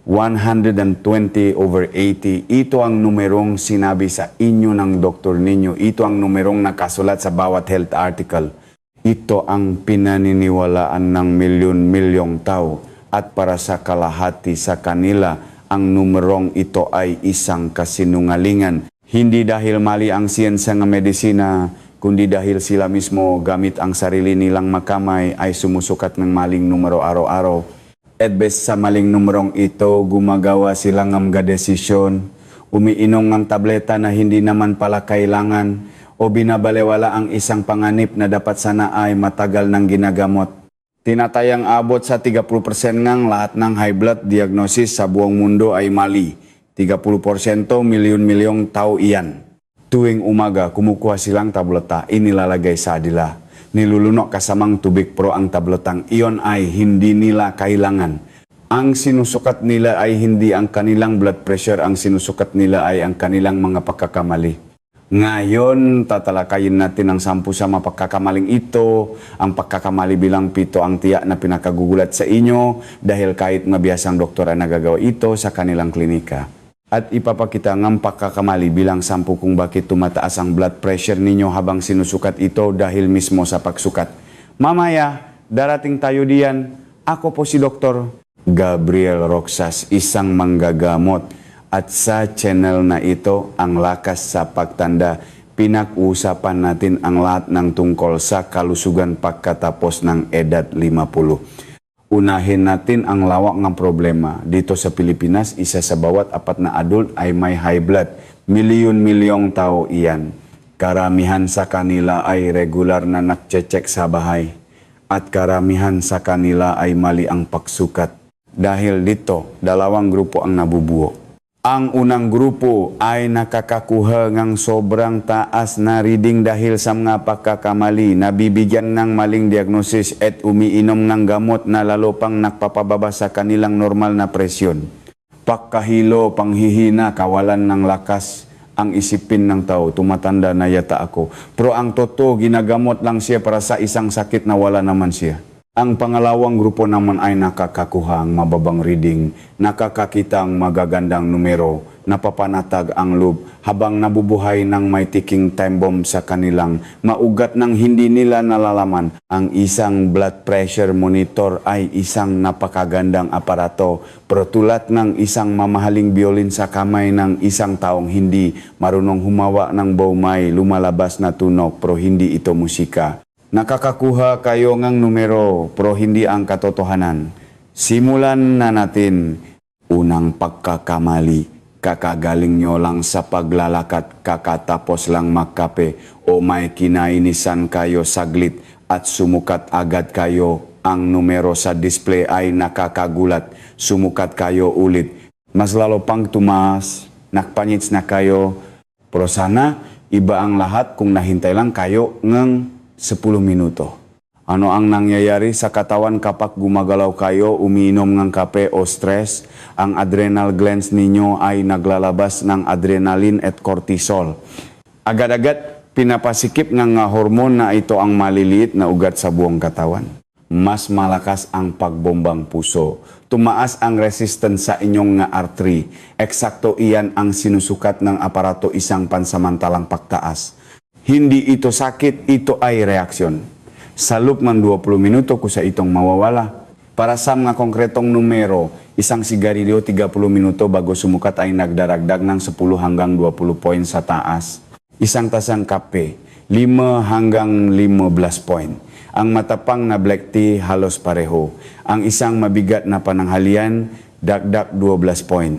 120/80. Ito ang numerong sinabi sa inyo ng doktor ninyo. Ito ang numerong nakasulat sa bawat health article. Ito ang pinaniniwalaan ng milyon-milyong tao. At para sa kalahati sa kanila, ang numerong ito ay isang kasinungalingan. Hindi dahil mali ang siyensya ng medisina, kundi dahil sila mismo gamit ang sarili nilang makamay ay sumusukat ng maling numero araw-araw. At best sa maling numerong ito, gumagawa sila ng mga desisyon, umiinom ng tableta na hindi naman pala kailangan, o binabalewala ang isang panganib na dapat sana ay matagal ng ginagamot. Tinatayang abot sa 30% ngang lahat ng high blood diagnosis sa buong mundo ay mali. 30% milyon-milyong tao iyan. Tuwing umaga, kumukuha silang tableta, inilalagay sa dila. Nilulunok kasamang tubig pero ang tabletang iyon ay hindi nila kailangan. Ang sinusukat nila ay hindi ang kanilang blood pressure, ang sinusukat nila ay ang kanilang mga pagkakamali. Ngayon, tatalakayin natin ang 10 sa mga pagkakamaling ito. Ang pagkakamali bilang 7 ang tiyak na pinakagugulat sa inyo dahil kahit mabiyasang doktor ay nagagawa ito sa kanilang klinika. At ipapakita ng pagkakamali bilang 10 kung bakit tumataas ang blood pressure ninyo habang sinusukat ito dahil mismo sa pagsukat. Mamaya, darating tayo diyan. Ako po si Dr. Gabriel Roxas, isang manggagamot. At sa channel na ito, ang lakas sa pagtanda, pinag-uusapan natin ang lahat ng tungkol sa kalusugan pagkatapos ng edad 50. Unahin natin ang lawak ng problema. Dito sa Pilipinas, isa sa bawat 4 na adult ay may high blood. Milyon-milyong tao iyan. Karamihan sa kanila ay regular na nagche-check sa bahay. At karamihan sa kanila ay mali ang pagsukat. Dahil dito, 2 grupo ang nabubuo. Ang unang grupo ay nakakakuha ng sobrang taas na reading dahil sa mga pagkakamali, nabibigyan ng maling diagnosis at umiinom ng gamot na lalo pang nakpapababa sa kanilang normal na presyon. Pagkahilo, panghihina, kawalan ng lakas ang isipin ng tao, tumatanda na yata ako. Pero ang totoo, ginagamot lang siya para sa isang sakit na wala naman siya. Ang pangalawang grupo naman ay nakakakuha ang mababang reading, nakakakita ang magagandang numero, napapanatag ang loob habang nabubuhay ng may ticking time bomb sa kanilang maugat ng hindi nila nalalaman. Ang isang blood pressure monitor ay isang napakagandang aparato, pero tulad ng isang mamahaling biolin sa kamay ng isang taong hindi marunong humawa ng bow, may lumalabas na tunog pero hindi ito musika. Nakakakuha kayo ng numero pero hindi ang katotohanan. Simulan na natin. Unang pagkakamali. Kakagaling nyo lang sa paglalakad, kakatapos lang magkape o may kinainisan kayo saglit at sumukat agad kayo. Ang numero sa display ay nakakagulat. Sumukat kayo ulit. Mas lalo pang tumaas, nakpanyits na kayo. Pero sana iba ang lahat kung nahintay lang kayo ng 10 minuto. Ano ang nangyayari sa katawan kapag gumagalaw kayo, umiinom ng kape o stress? Ang adrenal glands ninyo ay naglalabas ng adrenaline at cortisol. Agad-agad pinapasikip ng hormone na ito ang maliliit na ugat sa buong katawan. Mas malakas ang pagbombang puso. Tumaas ang resistance sa inyong artery. Eksakto iyan ang sinusukat ng aparato isang pansamantalang pagtaas. Hindi ito sakit, ito ay reaksyon. Sa loob ng 20 minuto ko sa itong mawawala. Para sa mga konkretong numero, isang sigarilyo 30 minuto bago sumukat ay nagdaragdag ng 10 hanggang 20 points sa taas. Isang tasang kape, 5 hanggang 15 point. Ang matapang na black tea halos pareho. Ang isang mabigat na pananghalian, dagdag 12 point.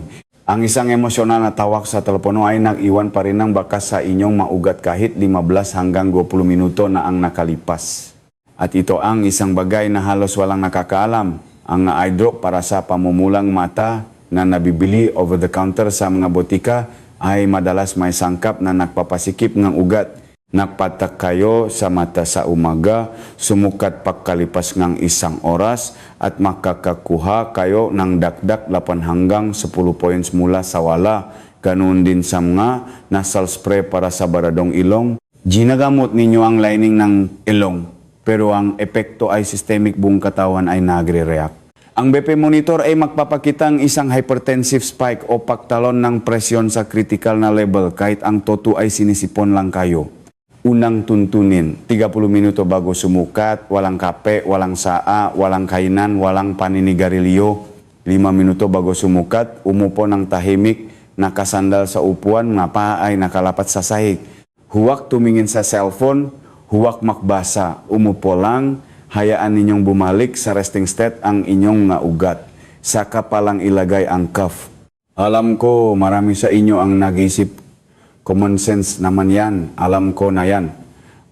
Ang isang emosyonal na tawag sa telepono ay nag-iwan pa rin ng bakas sa inyong maugat kahit 15 hanggang 20 minuto na ang nakalipas. At ito ang isang bagay na halos walang nakakaalam. Ang eye drop para sa pamumulang mata na nabibili over the counter sa mga botika ay madalas may sangkap na nagpapasikip ng ugat. Nagpatak kayo sa mata sa umaga, sumukat pagkalipas ng 1 oras at makakakuha kayo ng dakdak 8 hanggang 10 points mula sa wala. Ganun din sa mga nasal spray para sa baradong ilong. Ginagamot ninyo ang lining ng ilong, pero ang epekto ay systemic, buong katawan ay nagre-react. Ang BP monitor ay magpapakita ng isang hypertensive spike o pagtalon ng presyon sa critical na level kahit ang toto ay sinisipon lang kayo. Unang tuntunin, 30 minuto bago sumukat, walang kape, walang saa, walang kainan, walang paninigarilyo. 5 minuto bago sumukat, umupo ng tahimik, nakasandal sa upuan, nga paa ay nakalapat sa sahig. Huwag tumingin sa cellphone, huwag makbasa, umupo lang, hayaan ninyong bumalik sa resting state ang inyong nga ugat. Saka palang ilagay ang cuff. Alam ko marami sa inyo ang nag-isip, common sense naman yan, alam ko na yan.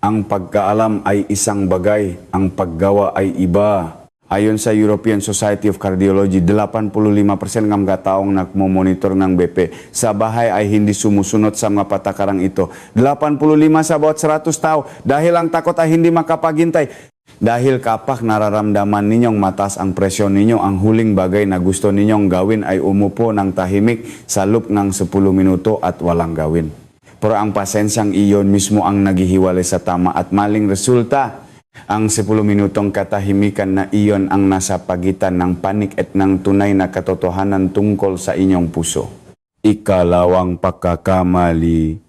Ang pagkaalam ay isang bagay, ang paggawa ay iba. Ayon sa European Society of Cardiology, 85% ng mga taong nagmomonitor ng BP sa bahay ay hindi sumusunod sa mga patakarang ito. 85 sa bawat 100 tao dahil ang takot ay hindi makapaghintay. Dahil kapag nararamdaman ninyong mataas ang presyon ninyo, ang huling bagay na gusto ninyong gawin ay umupo ng tahimik sa loob ng 10 minuto at walang gawin. Pero ang pasensyang iyon mismo ang naghihiwalay sa tama at maling resulta. Ang 10 minutong katahimikan na iyon ang nasa pagitan ng panik at ng tunay na katotohanan tungkol sa inyong puso. Ikalawang pagkakamali.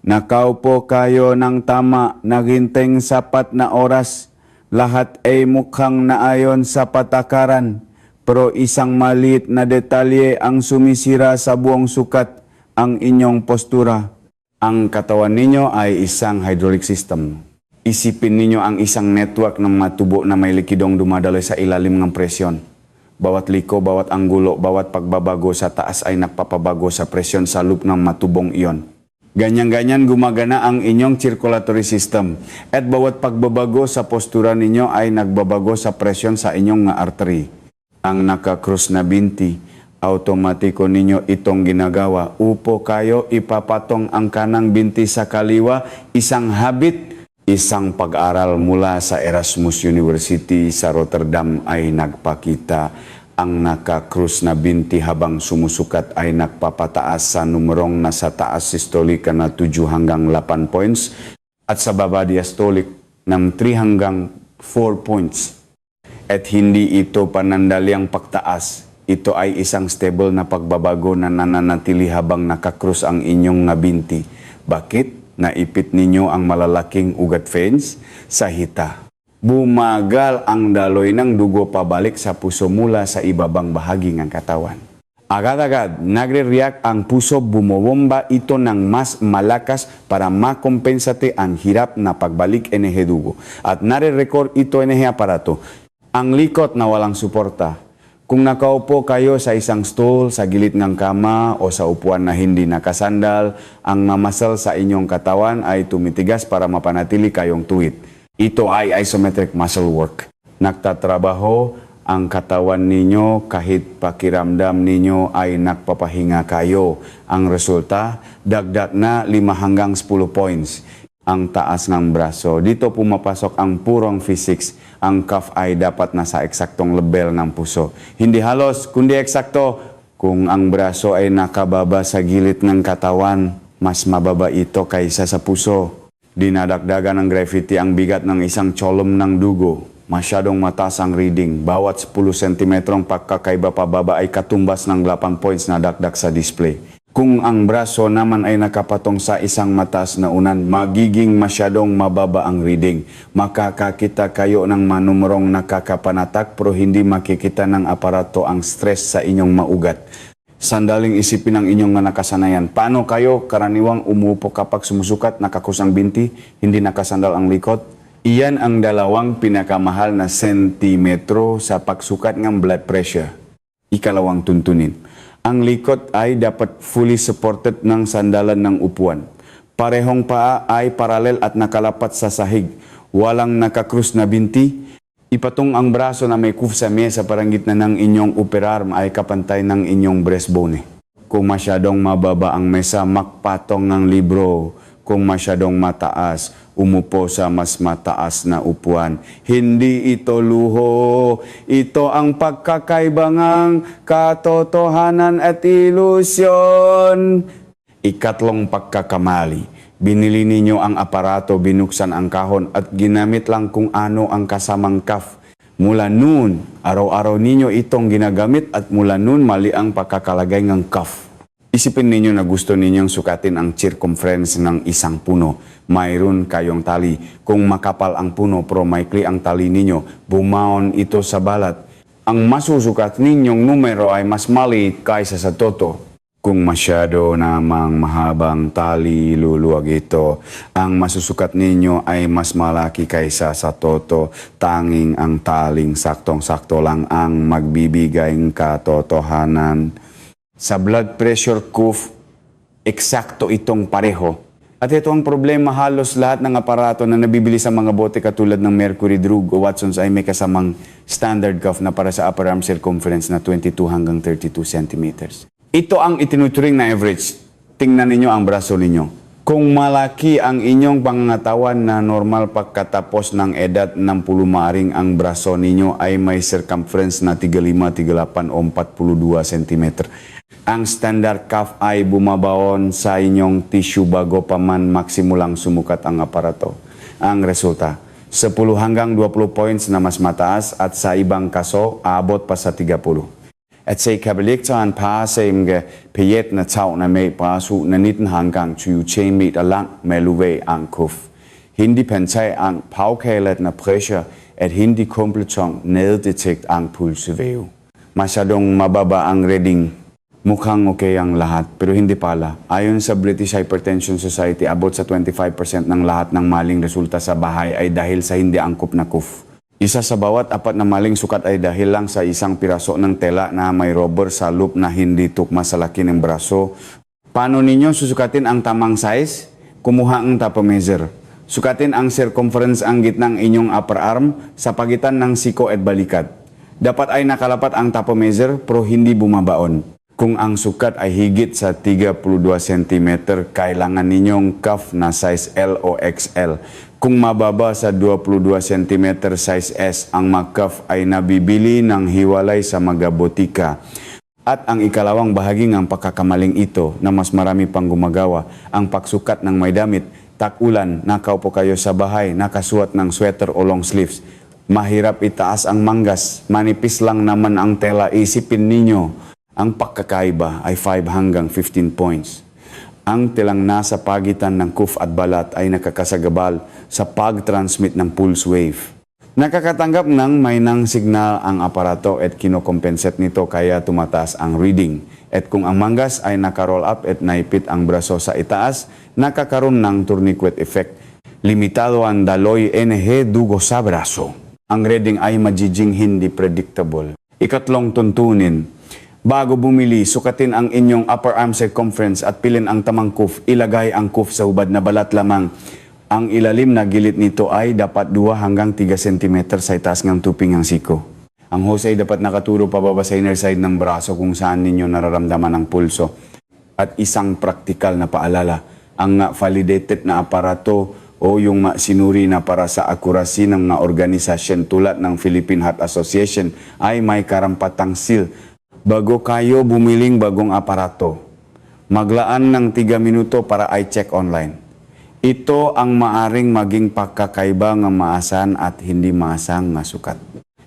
Nakaupo kayo ng tama, naghinteng sapat na oras. Lahat ay mukhang naayon sa patakaran, pero isang maliit na detalye ang sumisira sa buong sukat, ang inyong postura. Ang katawan ninyo ay isang hydraulic system. Isipin ninyo ang isang network ng matubo na may likidong dumadaloy sa ilalim ng presyon. Bawat liko, bawat anggulo, bawat pagbabago sa taas ay nagpapabago sa presyon sa loop ng matubong iyon. Ganyan-ganyan gumagana ang inyong circulatory system at bawat pagbabago sa postura ninyo ay nagbabago sa presyon sa inyong artery. Ang nakakrus na binti, automatiko ninyo itong ginagawa. Upo kayo, ipapatong ang kanang binti sa kaliwa, isang habit, isang pag-aral mula sa Erasmus University sa Rotterdam ay nagpakita. Ang nakakrus na binti habang sumusukat ay nagpapataas sa numerong nasa taas systolic na 7 hanggang 8 points at sa baba diastolic ng 3 hanggang 4 points. At hindi ito panandaliang pagtaas. Ito ay isang stable na pagbabago na nananatili habang nakakrus ang inyong binti. Bakit? Naipit ninyo ang malalaking ugat veins sa hita. Bumagal ang daloy ng dugo pabalik sa puso mula sa ibabang bahagi ng katawan. Agad-agad, nagre-react ang puso, bumobomba ito ng mas malakas para makompensate ang hirap na pagbalik enerhe dugo. At nare-record ito enerhe aparato. Ang likot na walang suporta. Kung nakaupo kayo sa isang stool, sa gilid ng kama o sa upuan na hindi nakasandal, ang mamasal sa inyong katawan ay tumitigas para mapanatili kayong tuwid. Ito ay isometric muscle work. Nagtatrabaho ang katawan ninyo kahit pakiramdam ninyo ay nagpapahinga kayo. Ang resulta, dagdag na 5 hanggang 10 points. Ang taas ng braso. Dito pumapasok ang purong physics. Ang cuff ay dapat nasa eksaktong level ng puso. Hindi halos, kundi eksakto. Kung ang braso ay nakababa sa gilid ng katawan, mas mababa ito kaysa sa puso. Dinadagdagan ng gravity ang bigat ng isang tsolom ng dugo. Masyadong mataas ang reading. Bawat 10 sentimetrong pagkakaiba pababa ay katumbas ng 8 points na dagdag sa display. Kung ang braso naman ay nakapatong sa isang mataas na unan, magiging masyadong mababa ang reading. Makakakita kayo ng manumerong nakakapanatak pero hindi makikita ng aparato ang stress sa inyong maugat. Sandaling isipin ang inyong nakasanayan. Paano kayo karaniwang umupo kapag sumusukat, nakakusang binti, hindi nakasandal ang likod? Iyan ang 2 pinakamahal na sentimetro sa pagsukat ng blood pressure. Ikalawang tuntunin. Ang likod ay dapat fully supported ng sandalan ng upuan. Parehong paa ay paralel at nakalapat sa sahig. Walang nakakrus na binti. Ipatong ang braso na may cuff sa mesa parang gitna ng inyong upper arm ay kapantay ng inyong breastbone. Kung masyadong mababa ang mesa, makpatong ng libro. Kung masyadong mataas, umupo sa mas mataas na upuan. Hindi ito luho. Ito ang pagkakaibangang katotohanan at ilusyon. Ikatlong pagkakamali. Binili ninyo ang aparato, binuksan ang kahon at ginamit lang kung ano ang kasamang cuff. Mula noon, araw-araw ninyo itong ginagamit at mula noon mali ang pagkakalagay ng cuff. Isipin ninyo na gusto ninyong sukatin ang circumference ng isang puno. Mayroon kayong tali. Kung makapal ang puno pero maikli ang tali ninyo, bumaon ito sa balat. Ang masusukat ninyong numero ay mas maliit kaysa sa toto. Kung masyado namang mahabang tali, luluwag ito. Ang masusukat ninyo ay mas malaki kaysa sa toto. Tanging ang taling saktong-sakto lang ang magbibigay ng katotohanan. Sa blood pressure cuff, eksakto itong pareho. At ito ang problema, halos lahat ng aparato na nabibili sa mga bote katulad ng Mercury Drug o Watsons ay may kasamang standard cuff na para sa upper arm circumference na 22 hanggang 32 centimeters. Ito ang itinuturing na average. Tingnan ninyo ang braso ninyo. Kung malaki ang inyong pangangatawan na normal pagkatapos ng edad ng pulumaring ang braso ninyo ay may circumference na 35, 38 o 42 cm. Ang standard cuff ay bumabaon sa inyong tissue bago pa man maksimulang sumukat ang aparato. Ang resulta, 10 hanggang 20 points na mas mataas at sa ibang kaso, aabot pa sa 30. At sa ikabaliktaran pa sa mga payet na tao na may paso na nitin hanggang 20 meter lang meluwe ang cuff. Hindi pensay ang paukailat na pressure at hindi kompletong nedetect ang pulseveo. Masyadong mababa ang reading. Mukhang okay ang lahat pero hindi pala. Ayon sa British Hypertension Society, abot sa 25% ng lahat ng maling resulta sa bahay ay dahil sa hindi angkop na cuff. Isa sa bawat 4 na maling sukat ay dahil lang sa isang piraso ng tela na may rubber sa loop na hindi tukma sa laki ng braso. Paano ninyo susukatin ang tamang size? Kumuha ang tapomeasure. Sukatin ang circumference ang gitnang inyong upper arm sa pagitan ng siko at balikat. Dapat ay nakalapat ang tapomeasure pero hindi bumabaon. Kung ang sukat ay higit sa 32 cm, kailangan ninyong cuff na size L o XL. Kung mababa sa 22 cm size S, ang mag-cuff ay nabibili ng hiwalay sa mga botika. At ang ikalawang bahagi ng pagkakamaling ito na mas marami pang gumagawa, ang pagsukat ng may damit, tag-ulan, nakaupo kayo sa bahay, nakasuot ng sweater o long sleeves. Mahirap itaas ang manggas, manipis lang naman ang tela, isipin ninyo. Ang pagkakaiba ay 5 hanggang 15 points. Ang tilang nasa pagitan ng cuff at balat ay nakakasagabal sa pag-transmit ng pulse wave. Nakakatanggap ng may nang signal ang aparato at kinokompensate nito kaya tumataas ang reading. At kung ang manggas ay naka-roll up at naipit ang braso sa itaas, nakakaroon ng tourniquet effect. Limitado ang daloy NG dugo sa braso. Ang reading ay magiging hindi predictable. Ikatlong tuntunin. Bago bumili, sukatin ang inyong upper arm circumference at pilin ang tamang cuff. Ilagay ang cuff sa hubad na balat lamang. Ang ilalim na gilid nito ay dapat 2 hanggang 3 cm sa itaas ng tuping ng siko. Ang hose ay dapat nakaturo pababa sa inner side ng braso kung saan ninyo nararamdaman ang pulso. At isang praktikal na paalala, ang validated na aparato o yung sinuri na para sa akurasi ng mga organisasyon tulad ng Philippine Heart Association ay may karampatang seal. Bago kayo bumiling bagong aparato, maglaan ng 3 minuto para i-check online. Ito ang maaring maging pagkakaiba ng maasan at hindi maasang nga sukat.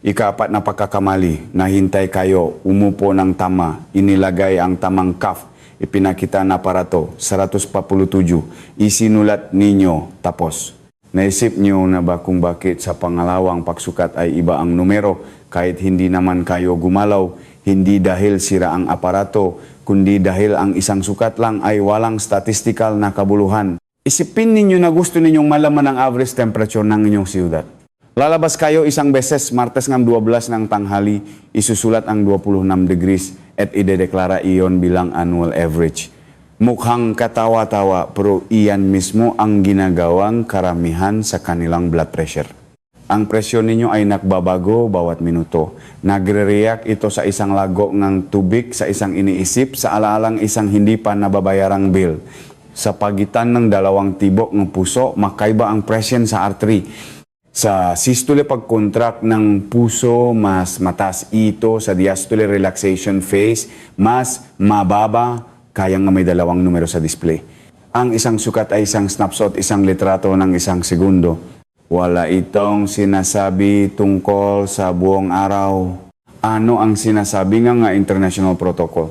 Ika-4 na pagkakamali, nahintay kayo, umupo ng tama, inilagay ang tamang cuff, ipinakita na aparato, 147, isinulat ninyo, tapos. Naisip niyo na ba kung bakit sa pangalawang pagsukat ay iba ang numero kahit hindi naman kayo gumalaw? Hindi dahil sira ang aparato, kundi dahil ang isang sukat lang ay walang statistical na kabuluhan. Isipin ninyo na gusto ninyong malaman ang average temperature ng inyong siyudad. Lalabas kayo isang beses, Martes ng 12 ng tanghali, isusulat ang 26 degrees at idedeklara iyon bilang annual average. Mukhang katawa-tawa pero iyan mismo ang ginagawang karamihan sa kanilang blood pressure. Ang presyon ninyo ay nagbabago bawat minuto. Nagre-react ito sa isang lagok ng tubig, sa isang iniisip, sa alaalang isang hindi pa nababayarang bill. Sa pagitan ng dalawang tibok ng puso, makaiba ang presyon sa artery. Sa systole pag-contract ng puso, mas mataas ito. Sa diastole relaxation phase, mas mababa, kaya nga may 2 numero sa display. Ang isang sukat ay isang snapshot, isang litrato ng isang segundo. Wala itong sinasabi tungkol sa buong araw. Ano ang sinasabi nga international protocol?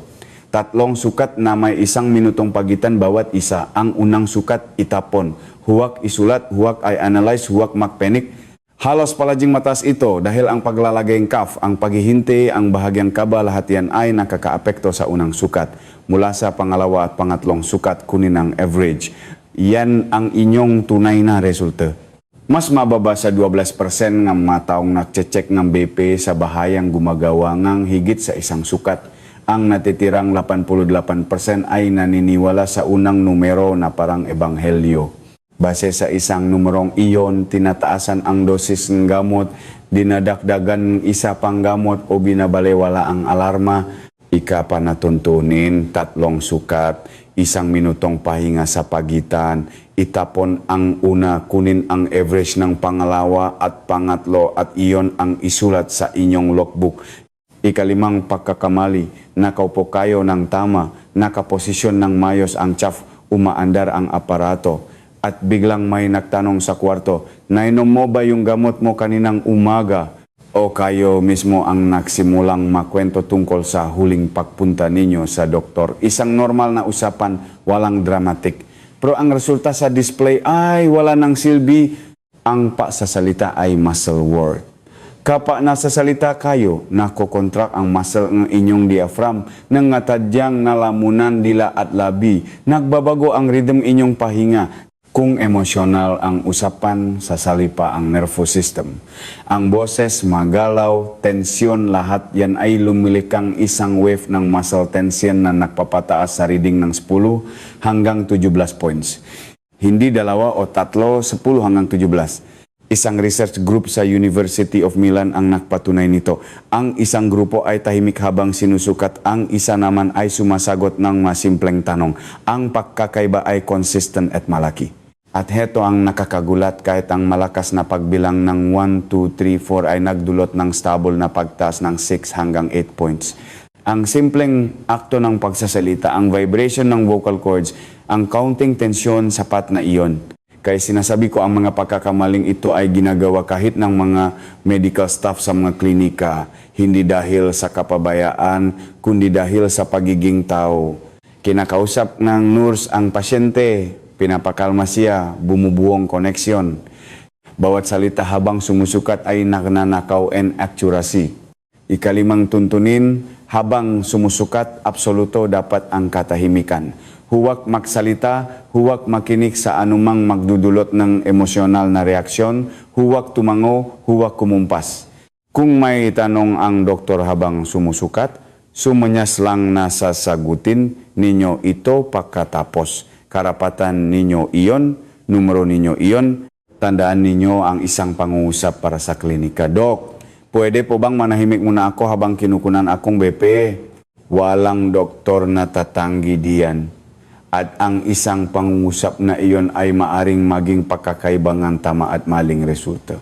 3 sukat na may 1 minutong pagitan bawat isa. Ang unang sukat itapon. Huwag isulat, huwag ay analyze, huwag magpanik. Halos palaging matas ito dahil ang paglalagay ng cuff, ang paghihinti, ang bahagyang kaba, lahat yan ay nakakaapekto sa unang sukat. Mula sa pangalawa at pangatlong sukat, kunin ang average. Yan ang inyong tunay na resulta. Mas mababa sa 12% ng mga taong nagche-check ng BP sa bahayang gumagawa ng higit sa isang sukat. Ang natitirang 88% ay naniniwala sa unang numero na parang ebanghelyo. Base sa isang numerong iyon, tinataasan ang dosis ng gamot, dinadagdagan isa pang gamot o binabalewala ang alarma. Ika pa natuntunin, 3 sukat, 1 minutong pahinga sa pagitan, itapon ang una, kunin ang average ng pangalawa at pangatlo at iyon ang isulat sa inyong logbook. Ika-5 pagkakamali, nakaupo kayo ng tama, nakaposisyon ng mayos ang chaff, umaandar ang aparato. At biglang may nagtanong sa kwarto, nainom mo ba yung gamot mo kaninang umaga? O kayo mismo ang nagsimulang makwento tungkol sa huling pagpunta ninyo sa doktor. Isang normal na usapan, walang dramatic. Pero ang resulta sa display ay wala ng silbi. Ang pasasalita ay muscle word. Kapag nasa salita kayo, nakokontrak ang muscle ng inyong diaphragm, nangatadyang nalamunan dila at labi. Nagbabago ang rhythm inyong pahinga. Kung emosyonal ang usapan, sasali pa ang nervous system. Ang boses, magalaw, tensyon, lahat yan ay lumilikang isang wave ng muscle tension na nagpapataas sa reading ng 10 hanggang 17 points. Hindi 2 o 3, 10 hanggang 17. Isang research group sa University of Milan ang nagpatunay nito. Ang isang grupo ay tahimik habang sinusukat, ang isa naman ay sumasagot ng masimpleng tanong. Ang pagkakaiba ay consistent at malaki. At heto ang nakakagulat, kahit ang malakas na pagbilang ng 1, 2, 3, 4 ay nagdulot ng stable na pagtaas ng 6 hanggang 8 points. Ang simpleng akto ng pagsasalita, ang vibration ng vocal cords, ang counting tensyon, sapat na iyon. Kaya sinasabi ko, ang mga pagkakamaling ito ay ginagawa kahit ng mga medical staff sa mga klinika, hindi dahil sa kapabayaan, kundi dahil sa pagiging tao. Kinakausap ng nurse ang pasyente, pinapakalma siya, bumubuong koneksyon. Bawat salita habang sumusukat ay nananakaw and accuracy. Ika-5 tuntunin, habang sumusukat, absoluto dapat ang katahimikan. Huwag magsalita, huwag makinig sa anumang magdudulot ng emosyonal na reaksyon, huwag tumango, huwag kumumpas. Kung may tanong ang doktor habang sumusukat, sumanyas lang na sasagutin ninyo ito pagkatapos. Karapatan ninyo iyon, numero ninyo iyon, tandaan ninyo ang isang pangungusap para sa klinika. Dok, pwede po bang manahimik muna ako habang kinukunan akong BP? Walang doktor na tatanggi diyan. At ang isang pangungusap na iyon ay maaring maging pagkakaibangan tama at maling resulta.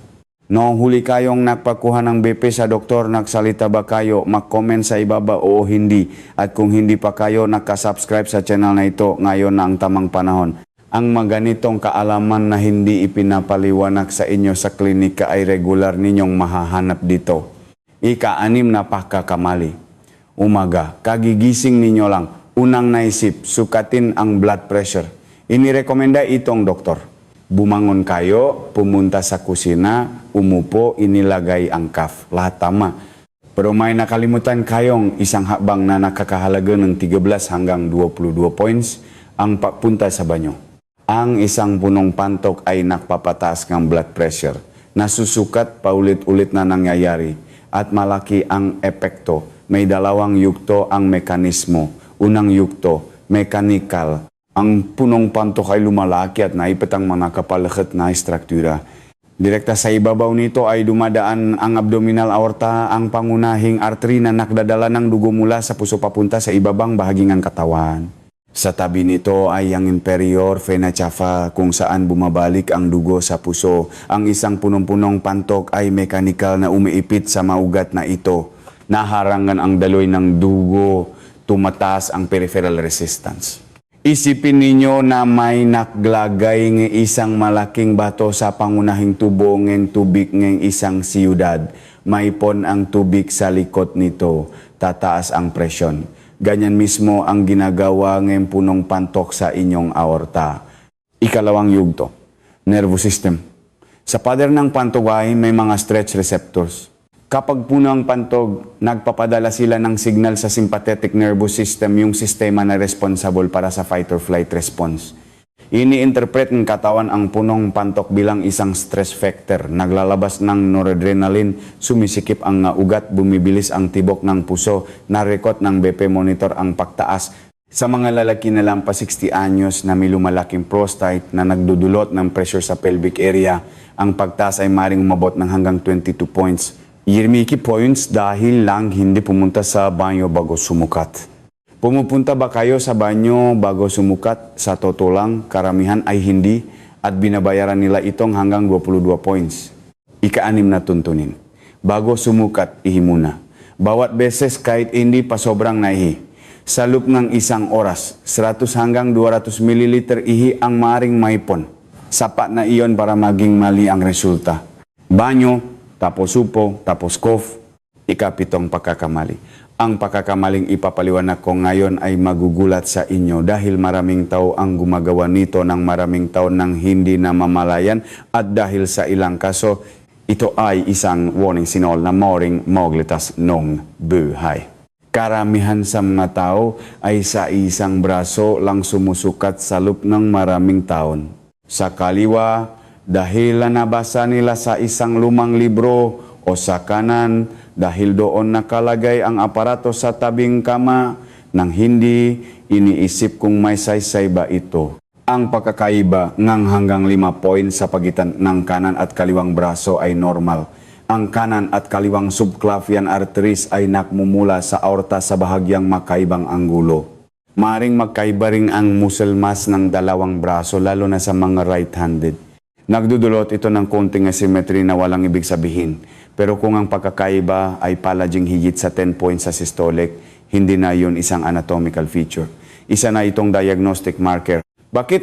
Noong huli kayong nagpakuha ng BP sa doktor, nagsalita ba kayo? Mag-comment sa ibaba o hindi. At kung hindi pa kayo nakasubscribe sa channel na ito, ngayon na ang tamang panahon. Ang maganitong kaalaman na hindi ipinapaliwanag sa inyo sa klinika ay regular ninyong mahahanap dito. Ika-6 na pagkakamali. Umaga, kagigising ninyo lang. Unang naisip, sukatin ang blood pressure. Inirekomenda itong doktor. Bumangon kayo, pumunta sa kusina, umupo, inilagay ang cuff. Lahat tama. Pero may nakalimutan kayong isang hakbang na nakakahalaga ng 13 hanggang 22 points, ang pagpunta sa banyo. Ang isang punong pantok ay nakpapataas ng blood pressure. Nasusukat, paulit-ulit na nangyayari. At malaki ang epekto. May 2 yugto ang mekanismo. Unang yugto, mechanical. Ang punong pantok ay lumalaki at naipit ang mga kapalakit na struktura. Direkta sa ibabaw nito ay dumadaan ang abdominal aorta, ang pangunahing artery na nakdadala ng dugo mula sa puso papunta sa ibabang bahagi ng katawan. Sa tabi nito ay ang inferior vena cava kung saan bumabalik ang dugo sa puso. Ang isang punong-punong pantok ay mechanical na umiipit sa maugat na ito. Naharangan ang daloy ng dugo, tumataas ang peripheral resistance. Isipin ninyo na may naglagay ng isang malaking bato sa pangunahing tubo ng tubig ng isang siyudad. May pon ang tubig sa likod nito, tataas ang presyon. Ganyan mismo ang ginagawa ng punong pantok sa inyong aorta. Ikalawang yugto, nervous system. Sa pader ng pantog ay may mga stretch receptors. Kapag puno ang pantog, nagpapadala sila ng signal sa sympathetic nervous system, yung sistema na responsible para sa fight or flight response. Ini-interpret ng katawan ang punong pantok bilang isang stress factor. Naglalabas ng noradrenaline, sumisikip ang ugat, bumibilis ang tibok ng puso, narekot ng BP monitor ang pagtaas. Sa mga lalaki na lampas 60 anyos na may lumalaking prostate na nagdudulot ng pressure sa pelvic area, ang pagtaas ay maring umabot ng hanggang 22 points. Yirmiki points dahil lang hindi pumunta sa banyo bago sumukat. Pumupunta ba kayo sa banyo bago sumukat? Sa totoo lang, karamihan ay hindi at binabayaran nila itong hanggang 22 points. Ika-6 na tuntunin. Bago sumukat, ihi muna. Bawat beses kahit hindi pa sobrang naihi. Sa loob ng isang oras, 100 hanggang 200 ml ihi ang maring maipon. Sapat na iyon para maging mali ang resulta. Banyo, tapos supo, tapos cough, ika-7 pagkakamali. Ang pagkakamaling ipapaliwanag ko ngayon ay magugulat sa inyo dahil maraming tao ang gumagawa nito ng maraming taon nang hindi namamalayan at dahil sa ilang kaso, ito ay isang warning signal na maaaring maglitas ng buhay. Karamihan sa mga tao ay sa isang braso lang sumusukat sa loob ng maraming taon. Sa kaliwa, dahil nabasa nila sa isang lumang libro o sa kanan dahil doon nakalagay ang aparato sa tabing kama nang hindi iniisip kung may saysay ba ito. Ang pagkakaiba ng hanggang 5 points sa pagitan ng kanan at kaliwang braso ay normal. Ang kanan at kaliwang subclavian arteries ay nakmumula sa aorta sa bahagyang makaibang anggulo. Maring magkaiba rin ang muscle mass ng dalawang braso lalo na sa mga right-handed. Nagdudulot ito ng konting asymmetry na walang ibig sabihin. Pero kung ang pagkakaiba ay palaging higit sa 10 points sa systolic, hindi na yun isang anatomical feature. Isa na itong diagnostic marker. Bakit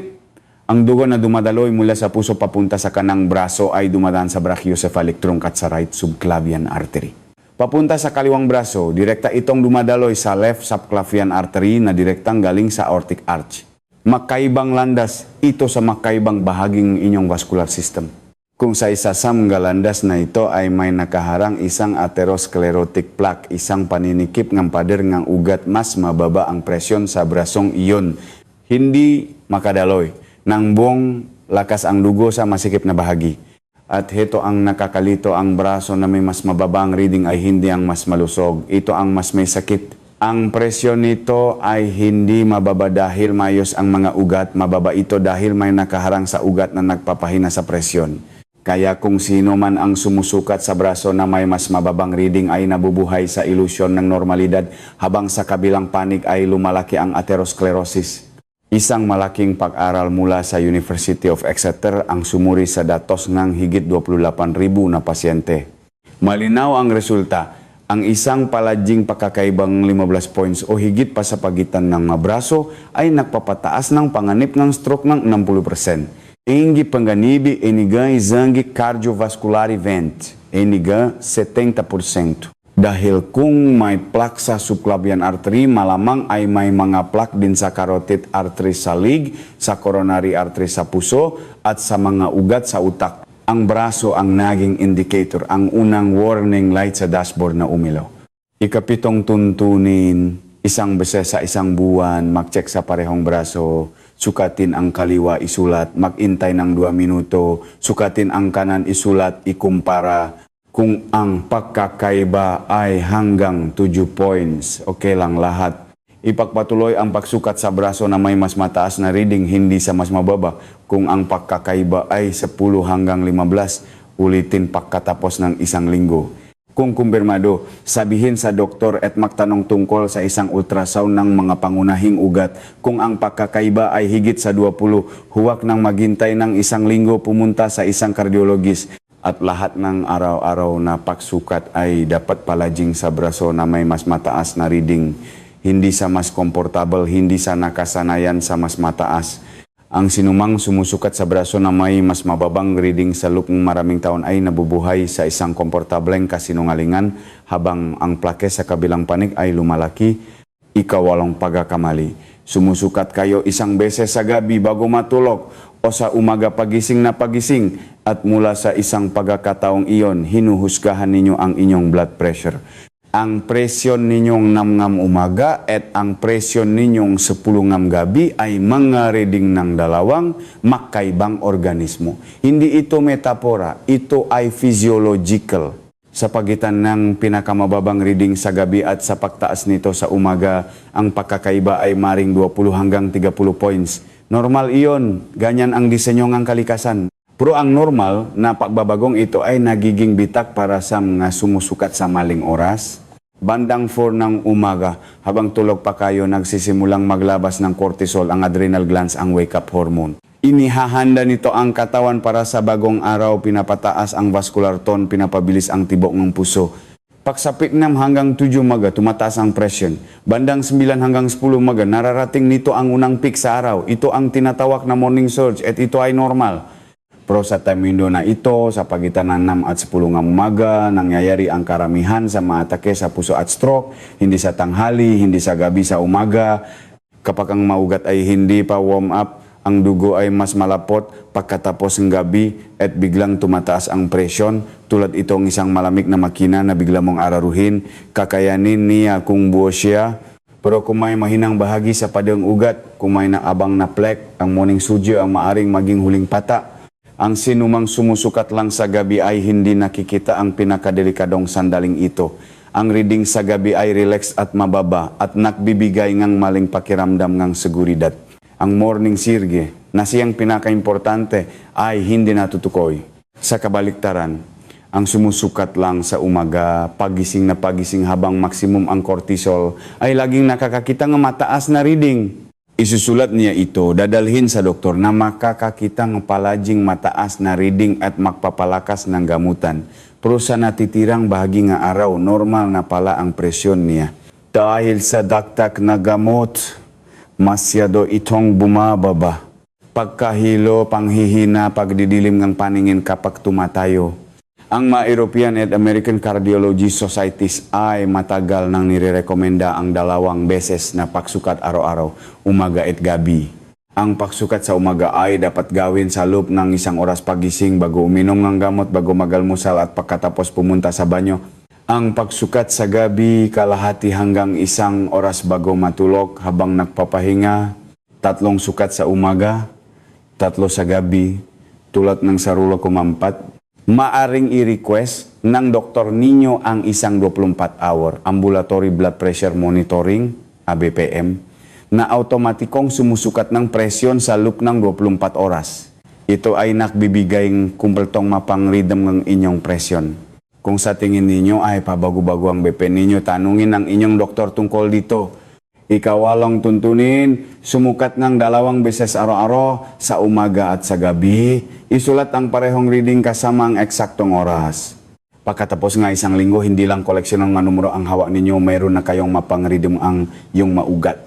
ang dugo na dumadaloy mula sa puso papunta sa kanang braso ay dumadaan sa brachiocephalic trunk at sa right subclavian artery? Papunta sa kaliwang braso, direkta itong dumadaloy sa left subclavian artery na direktang galing sa aortic arch. Makaibang landas ito sa makaibang bahaging inyong vascular system. Kung sa isa sa mga landas na ito ay may nakaharang isang atherosclerotic plaque, isang paninikip ng pader ng ugat, mas mababa ang presyon sa brasong iyon. Hindi makadaloy ng buong lakas ang dugo sa masikip na bahagi. At heto ang nakakalito, ang braso na may mas mababa ang reading ay hindi ang mas malusog. Ito ang mas may sakit. Ang presyon nito ay hindi mababa dahil mayos ang mga ugat, mababa ito dahil may nakaharang sa ugat na nagpapahina sa presyon. Kaya kung sino man ang sumusukat sa braso na may mas mababang reading ay nabubuhay sa ilusyon ng normalidad habang sa kabilang panig ay lumalaki ang atherosclerosis. Isang malaking pag-aral mula sa University of Exeter ang sumuri sa datos ng higit 28,000 na pasyente. Malinaw ang resulta. Ang isang palaging pagkakaibang 15 points o higit pa sa pagitan ng mga braso ay nagpapataas ng panganib ng stroke ng 60%. Engi panganibi eniga izangi cardiovascular event, eniga 70%. Dahil kung may plaque sa subclavian artery, malamang ay may mga plaque din sa carotid artery sa lig, sa coronary artery sa puso, at sa mga ugat sa utak. Ang braso ang naging indicator, ang unang warning light sa dashboard na umilaw. Ika-7 tuntunin, isang beses sa isang buwan, mag-check sa parehong braso, sukatin ang kaliwa, isulat, mag-intay ng 2 minuto, sukatin ang kanan, isulat, ikumpara. Kung ang pagkakaiba ay hanggang 2 points, okay lang lahat. Ipagpatuloy ang pagsukat sa braso na may mas mataas na reading, hindi sa mas mababa. Kung ang pagkakaiba ay 10 hanggang 15, ulitin pagkatapos ng 1 linggo. Kung kumpirmado, sabihin sa doktor at magtanong tungkol sa isang ultrasound ng mga pangunahing ugat. Kung ang pagkakaiba ay higit sa 20, huwag nang maghintay ng 1 linggo, pumunta sa isang cardiologist. At lahat ng araw-araw na pagsukat ay dapat palaging sa braso na may mas mataas na reading. hindi sa mas komportable, hindi sa nakasanayan sa mas mataas. Ang sinumang sumusukat sa braso na may mas mababang reading sa loob ng maraming taon ay nabubuhay sa isang komportableng kasinungalingan habang ang plake sa kabilang panig ay lumalaki. Ikaw walang pagkakamali. Sumusukat kayo isang beses sa gabi bago matulog o sa umaga pagising na pagising at mula sa isang pagkakataong iyon, hinuhusgahan ninyo ang inyong blood pressure. Ang presyon ninyong namngam umaga at ang presyon ninyong 10 ngam gabi ay mga reading ng dalawang makaibang organismo. Hindi ito metapora, ito ay physiological. Sa pagitan ng pinakamababang reading sa gabi at sa pagtaas nito sa umaga, ang pagkakaiba ay maring 20 hanggang 30 points. Normal iyon, ganyan ang disenyo ng kalikasan. Pero ang normal na pagbabagong ito ay nagiging bitak para sa mga sumusukat sa maling oras. Bandang 4 ng umaga, habang tulog pa kayo, nagsisimulang maglabas ng cortisol, ang adrenal glands, ang wake-up hormone. Inihahanda nito ang katawan para sa bagong araw, pinapataas ang vascular tone, pinapabilis ang tibok ng puso. Pagsapit 6 hanggang 7 umaga, tumataas ang presyon. Bandang 9 hanggang 10 umaga, nararating nito ang unang peak sa araw. Ito ang tinatawag na morning surge at ito ay normal. Pero sa time window na ito, sa pagitan ng 6 at 10 ng umaga, nangyayari ang karamihan sa mga atake sa puso at stroke, hindi sa tanghali, hindi sa gabi, sa umaga. Kapag ang maugat ay hindi pa warm up, ang dugo ay mas malapot pagkatapos ng gabi at biglang tumataas ang presyon. Tulad itong isang malamig na makina na bigla mong araruhin, kakayanin niya kung buo siya. Pero kung may mahinang bahagi sa padang ugat, kung may naabang na plek, ang morning sudyo ang maaring maging huling pata. Ang sinumang sumusukat lang sa gabi ay hindi nakikita ang pinakadelikadong sandaling ito. Ang reading sa gabi ay relax at mababa at nagbibigay ng maling pakiramdam ng seguridad. Ang morning sirge na siyang pinakaimportante ay hindi natutukoy. Sa kabaliktaran, ang sumusukat lang sa umaga, pagising na pagising habang maximum ang cortisol ay laging nakakakita ng mataas na reading. Isusulat niya ito, dadalhin sa doktor na makakakita ng palaging mataas na reading at magpapalakas ng gamutan. Pero sa natitirang bahagi ng araw, normal na pala ang presyon niya. Dahil sa daktak na gamot, masyado itong bumababa. Pagkahilo, panghihina, pagdidilim ng paningin kapag tumatayo. Ang mga European at American Cardiology Societies ay matagal nang nirerekomenda ang 2 beses na pagsukat araw-araw, umaga at gabi. Ang pagsukat sa umaga ay dapat gawin sa loob ng 1 oras pagising bago uminom ng gamot, bago magalmusal at pagkatapos pumunta sa banyo. Ang pagsukat sa gabi, kalahati hanggang 1 oras bago matulog habang nagpapahinga, 3 sukat sa umaga, 3 sa gabi, tulad ng sa rulo kumampat. Maaring i-request ng doktor ninyo ang isang 24-hour ambulatory blood pressure monitoring, ABPM, na automatikong sumusukat ng presyon sa loob ng 24 oras. Ito ay nagbibigay ng kumpletong mapang-rhythm ng inyong presyon. Kung sa tingin ninyo ay pabago-bago ang BP ninyo, tanungin ang inyong doktor tungkol dito. Ikawalong tuntunin, sumukat ng 2 beses araw-araw sa umaga at sa gabi. Isulat ang parehong reading kasama ang eksaktong oras. Pagkatapos nga 1 linggo, hindi lang koleksyon ng numero ang hawak ninyo, mayroon na kayong mapang-redeem ang yung maugat.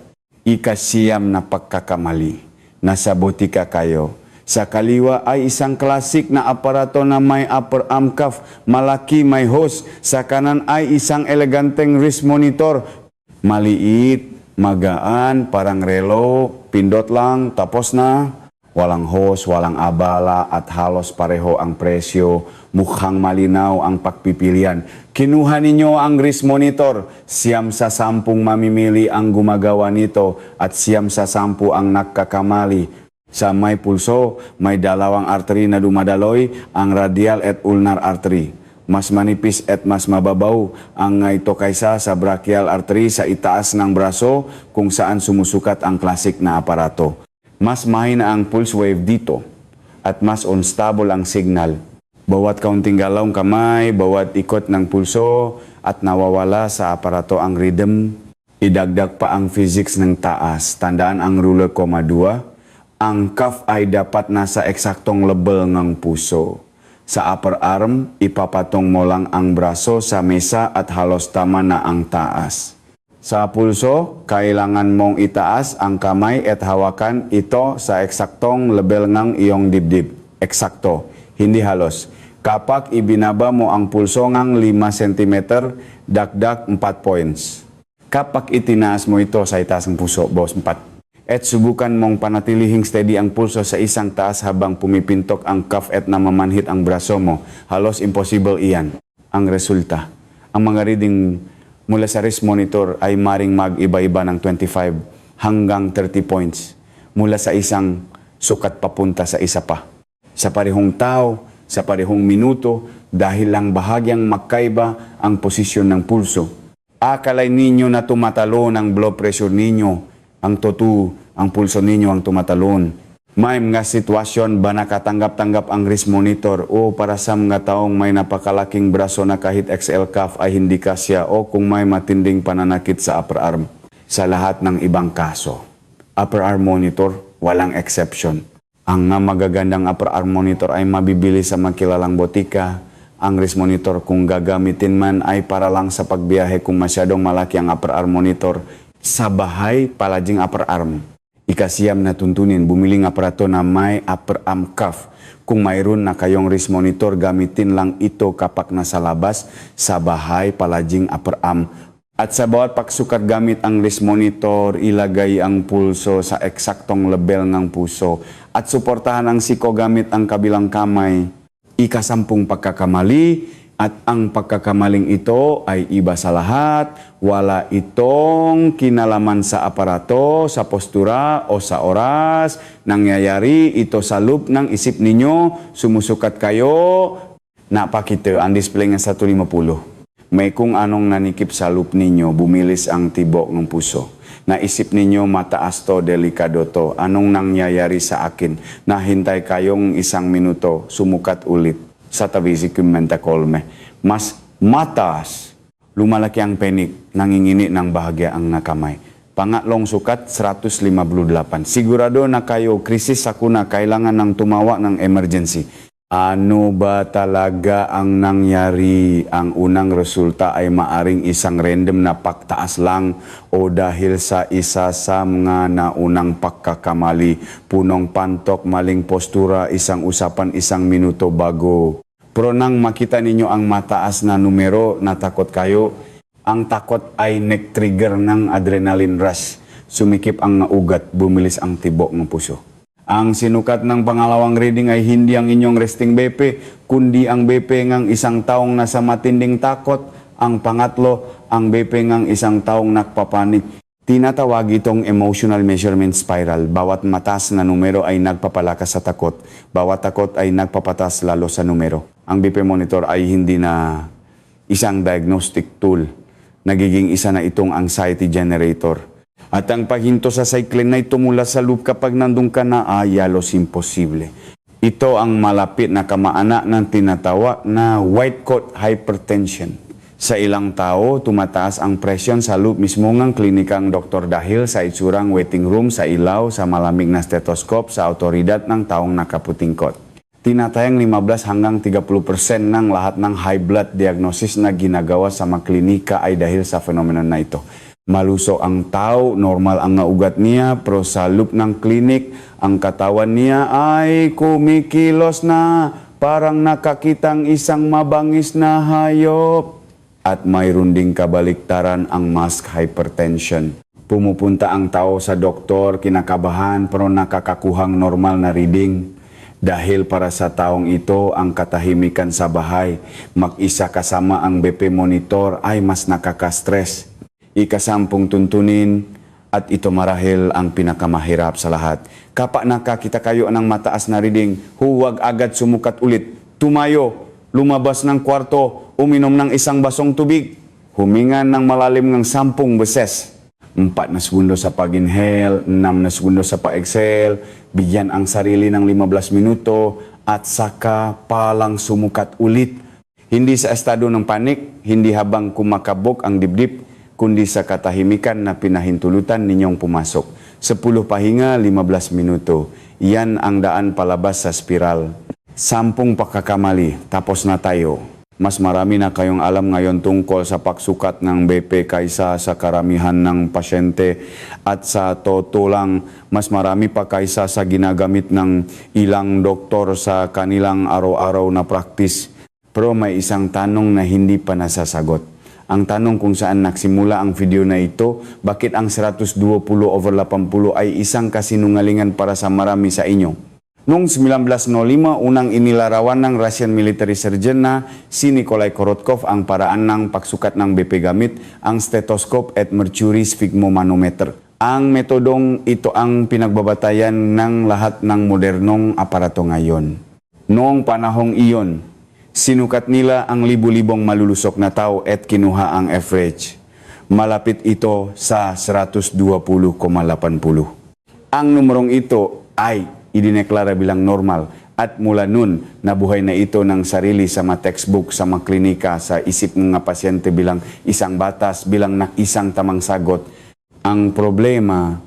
Ikasiyam na pagkakamali. Nasa butika kayo. Sa kaliwa ay isang klasik na aparato na may upper arm cuff, malaki, may hose. Sa kanan ay isang eleganteng wrist monitor. Maliit, magaan, parang relo, pindot lang, tapos na. Walang hose, walang abala at halos pareho ang presyo. Mukhang malinaw ang pagpipilian. Kinuha ninyo ang wrist monitor. 9 sa 10 mamimili ang gumagawa nito at 9 sa 10 ang nagkakamali. Sa may pulso, may 2 artery na dumadaloy, ang radial at ulnar artery. Mas manipis at mas mababaw ang ito kaysa sa brachial artery sa itaas ng braso kung saan sumusukat ang classic na aparato. Mas mahina ang pulse wave dito at mas unstable ang signal. Bawat kaunting galaw kamay, bawat ikot ng pulso at nawawala sa aparato ang rhythm. Idagdag pa ang physics ng taas. Tandaan ang ruler, 2. Ang cuff ay dapat nasa eksaktong level ng puso. Sa upper arm, ipapatong mo lang ang braso sa mesa at halos tama na ang taas. Sa pulso, kailangan mong itaas ang kamay at hawakan ito sa eksaktong level ng iyong dibdib. Eksakto, hindi halos. Kapag ibinaba mo ang pulso ng 5 cm, dagdag 4 points. Kapag itinaas mo ito sa itaas ng puso, boss, 4. At subukan mong panatilihing steady ang pulso sa isang taas habang pumipintok ang cuff at namamanhit ang braso mo. Halos impossible iyan. Ang resulta, ang mga reading mula sa wrist monitor ay maring mag-iba-iba ng 25 hanggang 30 points mula sa isang sukat papunta sa isa pa. Sa parehong tao, sa parehong minuto, dahil lang bahagyang magkaiba ang posisyon ng pulso. Akalay ninyo na tumatalo ng blood pressure ninyo. Ang ang pulso ninyo ang tumatalon. May mga sitwasyon ba nakatanggap-tanggap ang wrist monitor o para sa mga taong may napakalaking braso na kahit XL cuff ay hindi kasya o kung may matinding pananakit sa upper arm. Sa lahat ng ibang kaso, upper arm monitor, walang exception. Ang magagandang upper arm monitor ay mabibili sa makilalang botika. Ang wrist monitor kung gagamitin man ay para lang sa pagbiyahe kung masyadong malaki ang upper arm monitor. Sa bahay, palaging upper arm. Ikasiyam na tuntunin, bumiling aparato na may upper arm cuff. Kung mayroon na kayong wrist monitor, gamitin lang ito kapag nasa labas. Sa bahay, palaging upper arm. At sa bawat pagsukat gamit ang wrist monitor, ilagay ang pulso sa eksaktong level ng puso. At suportahan ang siko gamit ang kabilang kamay. Ikasampung pagkakamali. At ang pagkakamaling ito ay iba sa lahat, wala itong kinalaman sa aparato, sa postura o sa oras. Nangyayari ito sa loop ng isip ninyo, sumusukat kayo. Napakita ang display ng 150. May kung anong nanikip sa loop ninyo, bumilis ang tibok ng puso. Naisip ninyo mataas to, delikado to. Anong nangyayari sa akin? Nahintay kayong 1 minuto, sumukat ulit. Sa tabisikum mentakolme. Mas mataas, lumalaki ang penik, nangingini ng bahagya ang nakamay. Pangatlong sukat, 158. Sigurado na kayo, krisis sakuna, kailangan ng tumawa ng emergency. Ano ba talaga ang nangyari? Ang unang resulta ay maaring isang random na pagtaas lang o dahil sa isa sa mga naunang pagkakamali, punong pantok, maling postura, isang usapan, 1 minuto bago. Pero nang makita ninyo ang mataas na numero, natakot kayo. Ang takot ay neck-trigger ng adrenaline rush. Sumikip ang ugat, bumilis ang tibok ng puso. Ang sinukat ng pangalawang reading ay hindi ang inyong resting BP, kundi ang BP ng isang taong nasa matinding takot. Ang pangatlo, ang BP ng isang taong nakpapanik. Tinatawag itong emotional measurement spiral. Bawat mataas na numero ay nagpapalakas sa takot. Bawat takot ay nagpapatas lalo sa numero. Ang BP monitor ay hindi na isang diagnostic tool. Nagiging isa na itong anxiety generator. At ang paghinto sa cyclin na ito mula sa loop kapag nandun ka na ay halos imposible. Ito ang malapit na kamaana ng tinatawag na white coat hypertension. Sa ilang tao, tumataas ang presyon sa loop mismo ng klinikang doktor dahil sa itsurang waiting room, sa ilaw, sa malamig na stethoscope, sa autoridad ng taong nakaputing coat. Tinatayang 15 hanggang 30% ng lahat ng high blood diagnosis na ginagawa sa mga klinika ay dahil sa phenomenon na ito. Maluso ang tao, normal ang ugat niya, pero sa loop ng klinik, ang katawan niya ay kumikilos na parang nakakitang isang mabangis na hayop. At mayroon ding kabaliktaran ang mask hypertension. Pumupunta ang tao sa doktor, kinakabahan pero nakakakuhang normal na reading. Dahil para sa taong ito, ang katahimikan sa bahay, mag-isa kasama ang BP monitor ay mas nakaka-stress. Ikasampung tuntunin at ito marahil ang pinakamahirap sa lahat. Kapag nakakita kayo ng mataas na reading, huwag agad sumukat ulit. Tumayo, lumabas ng kwarto, uminom ng 1 basong tubig, huminga ng malalim ng 10 beses. 4 na segundo sa pag-inhale, 6 na segundo sa pag-exhale, bigyan ang sarili ng 15 minuto at saka palang sumukat ulit. Hindi sa estado ng panik, hindi habang kumakabog ang dibdib, kundi sa katahimikan na pinahintulutan ninyong pumasok. 10 pahinga, 15 minuto. Yan ang daan palabas sa spiral. 10 pagkakamali, tapos na tayo. Mas marami na kayong alam ngayon tungkol sa pagsukat ng BP kaysa sa karamihan ng pasyente at sa totoo lang, mas marami pa kaysa sa ginagamit ng ilang doktor sa kanilang araw-araw na practice. Pero may isang tanong na hindi pa nasasagot. Ang tanong kung saan nagsimula ang video na ito, bakit ang 120/80 ay isang kasinungalingan para sa marami sa inyo? Noong 1905, unang inilarawan ng Russian military surgeon na si Nikolai Korotkov ang paraan ng pagsukat ng BP gamit ang stethoscope at mercury sphygmomanometer. Ang metodong ito ang pinagbabatayan ng lahat ng modernong aparato ngayon. Noong panahong iyon, sinukat nila ang libu-libong malulusok na tao at kinuha ang average. Malapit ito sa 120,80. Ang numerong ito ay idineklara bilang normal at mula nun nabuhay na ito ng sarili sa mga textbook, sa mga klinika, sa isip ng mga pasyente bilang isang batas, bilang isang tamang sagot. Ang problema,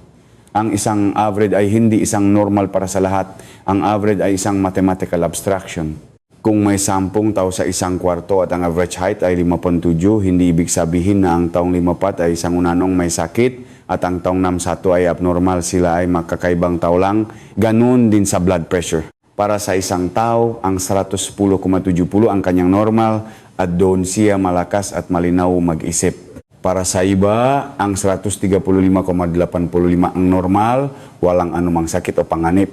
ang isang average ay hindi isang normal para sa lahat. Ang average ay isang mathematical abstraction. Kung may 10 tao sa isang kwarto at ang average height ay 5.7, hindi ibig sabihin na ang taong 5'4" ay isang unanong may sakit at ang taong 6'1" ay abnormal, sila ay makakaibang tao lang. Ganun din sa blood pressure. Para sa isang tao, ang 110/70 ang kanyang normal at doon siya malakas at malinaw mag-isip. Para sa iba, ang 135/85 ang normal, walang anumang sakit o panganib.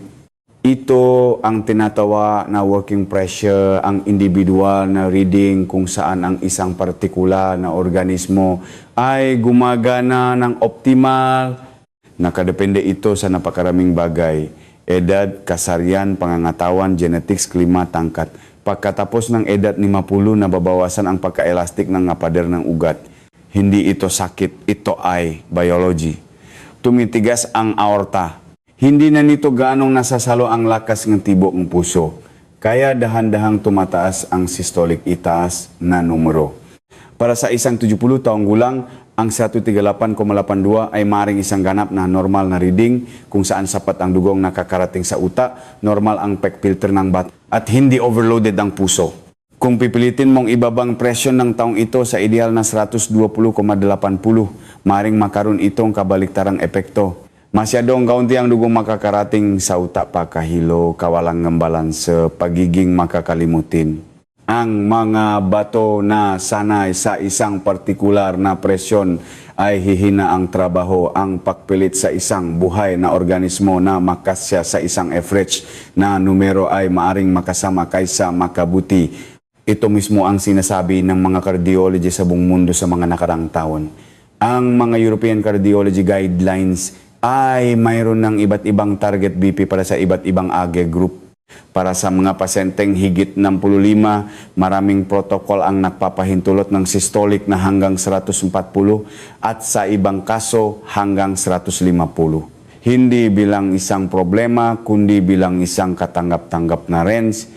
Ito ang tinatawa na working pressure, ang individual na reading kung saan ang isang partikular na organismo ay gumagana ng optimal. Nakadepende ito sa napakaraming bagay: edad, kasarian, pangangatawan, genetics, klima, tangkat. Pagkatapos ng edad 50, nababawasan ang pagka-elastic ng pader ng ugat. Hindi ito sakit, ito ay biology. Tumitigas ang aorta. Hindi na nito ganong nasasalo ang lakas ng tibok ng puso. Kaya dahan-dahang tumataas ang systolic itaas na numero. Para sa isang 70 taong gulang, ang 138,82 ay maring isang ganap na normal na reading kung saan sapat ang dugong nakakarating sa utak, normal ang PEC filter ng bat, at hindi overloaded ang puso. Kung pipilitin mong ibabang presyon ng taong ito sa ideal na 120/80, maring makaroon itong kabaliktarang epekto. Masyadong kaunti ang dugong makakarating sa utak, pakahilo, kawalang ng balanse, pagiging makakalimutin. Ang mga bato na sanay sa isang partikular na presyon ay hihina ang trabaho. Ang pagpilit sa isang buhay na organismo na makasya sa isang average na numero ay maaring makasama kaysa makabuti. Ito mismo ang sinasabi ng mga cardiologist sa buong mundo sa mga nakarang taon. Ang mga European Cardiology Guidelines ay mayroon ng iba't ibang target BP para sa iba't ibang age group. Para sa mga pasyenteng higit 65, maraming protocol ang nagpapahintulot ng systolic na hanggang 140 at sa ibang kaso hanggang 150. Hindi bilang isang problema, kundi bilang isang katanggap-tanggap na range.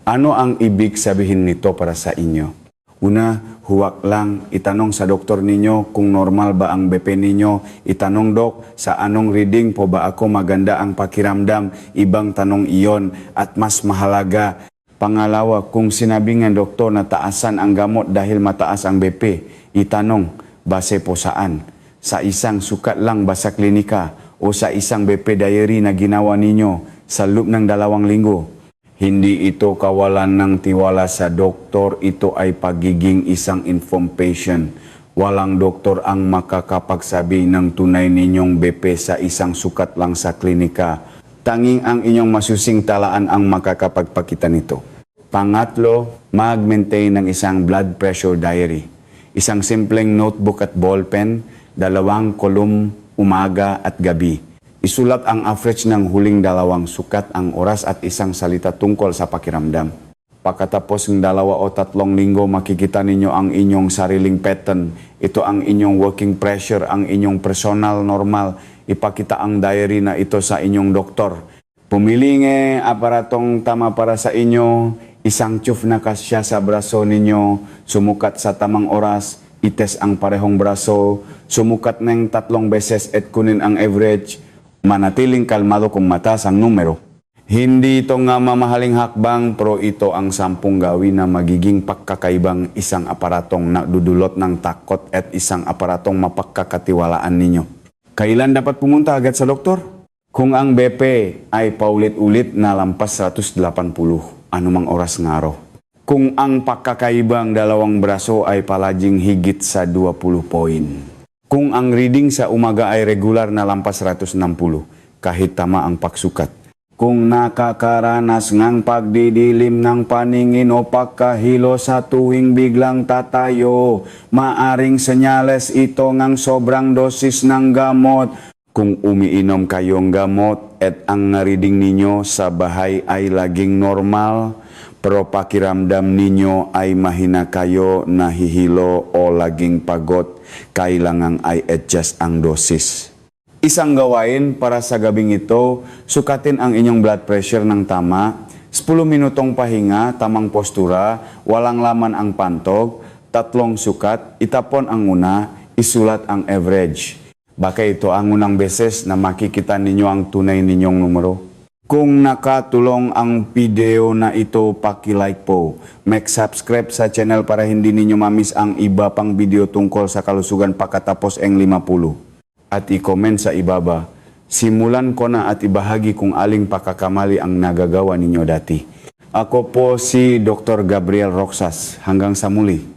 Ano ang ibig sabihin nito para sa inyo? Una, huwag lang itanong sa doktor ninyo kung normal ba ang BP ninyo. Itanong, Dok, sa anong reading po ba ako maganda ang pakiramdam? Ibang tanong iyon at mas mahalaga. Pangalawa, kung sinabi ng doktor na taasan ang gamot dahil mataas ang BP, itanong, base po saan? Sa isang sukat lang ba sa klinika o sa isang BP diary na ginawa ninyo sa loob ng 2 linggo? Hindi ito kawalan ng tiwala sa doktor, ito ay pagiging isang informed patient. Walang doktor ang makakapagsabi ng tunay ninyong BP sa isang sukat lang sa klinika. Tanging ang inyong masusing talaan ang makakapagpakita nito. Pangatlo, mag-maintain ng isang blood pressure diary. Isang simpleng notebook at ballpen, 2 kolum umaga at gabi. Isulat ang average ng huling 2 sukat, ang oras at isang salita tungkol sa pakiramdam. Pagkatapos ng 2 o 3 linggo, makikita ninyo ang inyong sariling pattern. Ito ang inyong working pressure, ang inyong personal normal. Ipakita ang diary na ito sa inyong doktor. Pumili ng aparatong tama para sa inyo, isang tube na kasya sa braso ninyo, sumukat sa tamang oras, ites ang parehong braso, sumukat ng 3 beses at kunin ang average. Manatiling kalmado kung mataas ang numero. Hindi ito nga mamahaling hakbang, pero ito ang 10 gawin na magiging pagkakaibang isang aparatong nagdudulot ng takot at isang aparatong mapagkakatiwalaan ninyo. Kailan dapat pumunta agad sa doktor? Kung ang BP ay paulit-ulit na lampas 180, anumang oras nga araw. Kung ang pagkakaibang dalawang braso ay palaging higit sa 20 point. Kung ang reading sa umaga ay regular na lampas 160, kahit tama ang pagsukat. Kung nakakaranas ngang pagdidilim ng paningin o pagkahilo sa tuwing biglang tatayo, maaring senyales ito ngang sobrang dosis ng gamot. Kung umiinom kayong gamot at ang reading ninyo sa bahay ay laging normal, pero pakiramdam ninyo ay mahina kayo, nahihilo o laging pagod, kailangan ay adjust ang dosis. Isang gawain para sa gabing ito, sukatin ang inyong blood pressure ng tama, 10 minutong pahinga, tamang postura, walang laman ang pantog, 3 sukat, itapon ang una, isulat ang average. Baka ito ang unang beses na makikita ninyo ang tunay ninyong numero. Kung nakatulong ang video na ito, paki-like po. Mag-subscribe sa channel para hindi ninyo mamiss ang iba pang video tungkol sa kalusugan pagkatapos ang 50. At i-comment sa ibaba, simulan ko na at ibahagi kung aling pagkakamali ang nagagawa ninyo dati. Ako po si Dr. Gabriel Roxas. Hanggang sa muli.